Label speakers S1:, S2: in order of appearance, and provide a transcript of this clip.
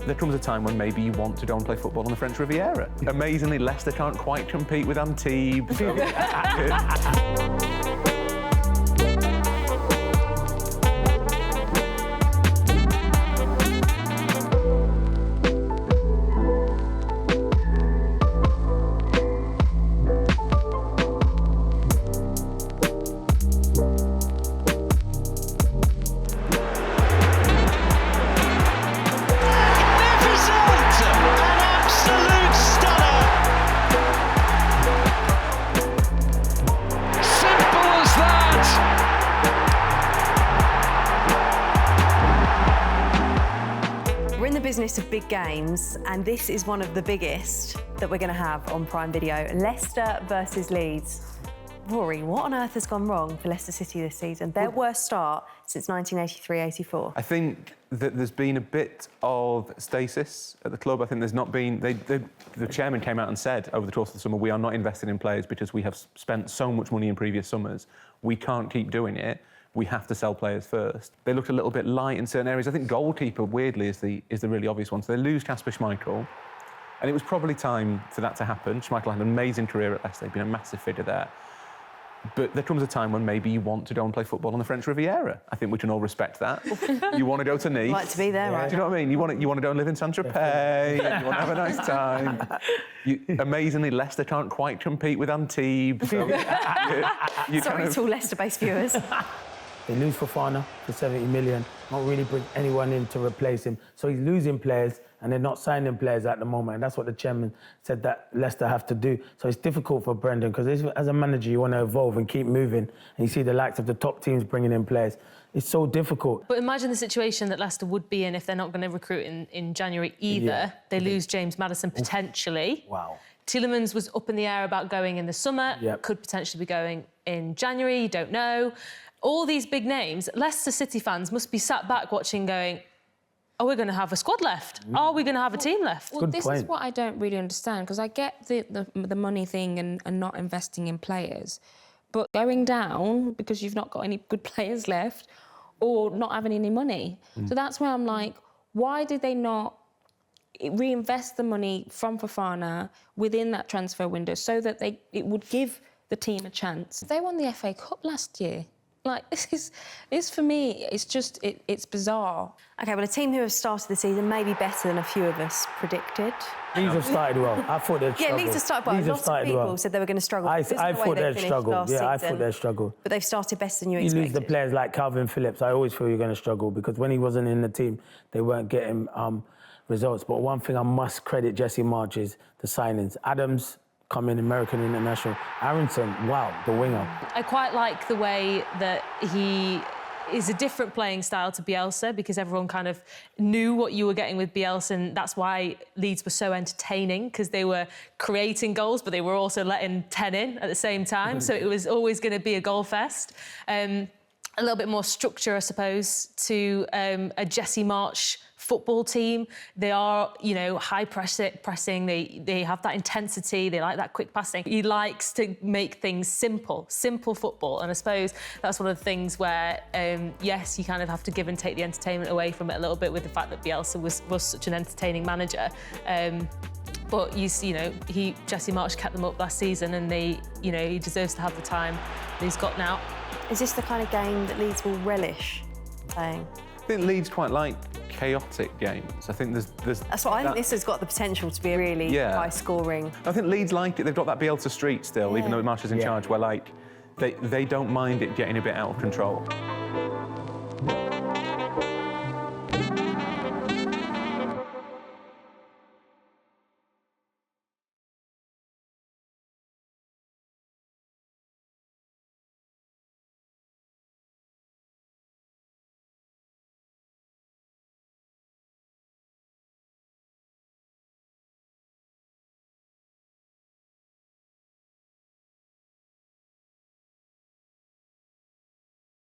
S1: there comes a time when maybe you want to go and play football on the French Riviera. Amazingly, Leicester can't quite compete with Antibes. So.
S2: We're in the business of big games, and this is one of the biggest that we're going to have on Prime Video. Leicester versus Leeds. Rory, what on earth has gone wrong for Leicester City this season? Their worst start since 1983-84.
S1: I think that there's been a bit of stasis at the club. I think there's not been... the chairman came out and said over the course of the summer, we are not investing in players because we have spent so much money in previous summers. We can't keep doing it. We have to sell players first. They looked a little bit light in certain areas. I think goalkeeper, weirdly, is the really obvious one. So they lose Kasper Schmeichel, and it was probably time for that to happen. Schmeichel had an amazing career at Leicester. He'd been a massive figure there. But there comes a time when maybe you want to go and play football on the French Riviera. I think we can all respect that. You want to go to Nice.
S2: I'd like to be there, right?
S1: Do you know what I mean? You want to go and live in Saint-Tropez, you want to have a nice time. Amazingly, Leicester can't quite compete with Antibes. So
S2: Sorry to all Leicester-based viewers.
S3: They lose Fofana for 70 million, not really bring anyone in to replace him. So he's losing players and they're not signing players at the moment. And that's what the chairman said that Leicester have to do. So it's difficult for Brendan because as a manager, you want to evolve and keep moving. And you see the likes of the top teams bringing in players. It's so difficult.
S4: But imagine the situation that Leicester would be in if they're not going to recruit in January either. Yeah. They lose James Maddison potentially.
S3: Wow.
S4: Tielemans was up in the air about going in the summer.
S3: Yep.
S4: Could potentially be going in January, you don't know. All these big names, Leicester City fans must be sat back watching going, are we going to have a squad left? Are we going to have a team left?
S5: Well, this is what I don't really understand, because I get the money thing and not investing in players, but going down because you've not got any good players left or not having any money. So that's where I'm like, why did they not reinvest the money from Fofana within that transfer window so that it would give the team a chance? They won the FA Cup last year. Like, this for me, it's just, it's bizarre.
S2: OK, well, a team who have started the season maybe better than a few of us predicted.
S3: Leeds have started well. I thought they'd struggle.
S2: Yeah, Leeds have started well. Lots of people said they were going to struggle.
S3: I thought they'd struggle. Yeah, I thought they'd struggle.
S2: But they've started better than you expected.
S3: You lose the players like Calvin Phillips, I always feel you're going to struggle because when he wasn't in the team, they weren't getting results. But one thing I must credit Jesse Marsch is the signings. Adams, coming American international. Aronson, wow, the winger.
S4: I quite like the way that he is a different playing style to Bielsa because everyone kind of knew what you were getting with Bielsa, and that's why Leeds were so entertaining because they were creating goals, but they were also letting 10 in at the same time. So it was always going to be a goal fest. A little bit more structure, I suppose, to a Jesse Marsch football team. They are, you know, high pressing. They have that intensity. They like that quick passing. He likes to make things simple football. And I suppose that's one of the things where, yes, you kind of have to give and take the entertainment away from it a little bit with the fact that Bielsa was such an entertaining manager. But Jesse Marsch kept them up last season, and he deserves to have the time that he's got now.
S2: Is this the kind of game that Leeds will relish playing?
S1: I think Leeds quite like chaotic games. I think there's
S2: That's what I think. This has got the potential to be a really high scoring.
S1: I think Leeds like it. They've got that Bielsa streak still, even though Marsch is in charge, where like they don't mind it getting a bit out of control.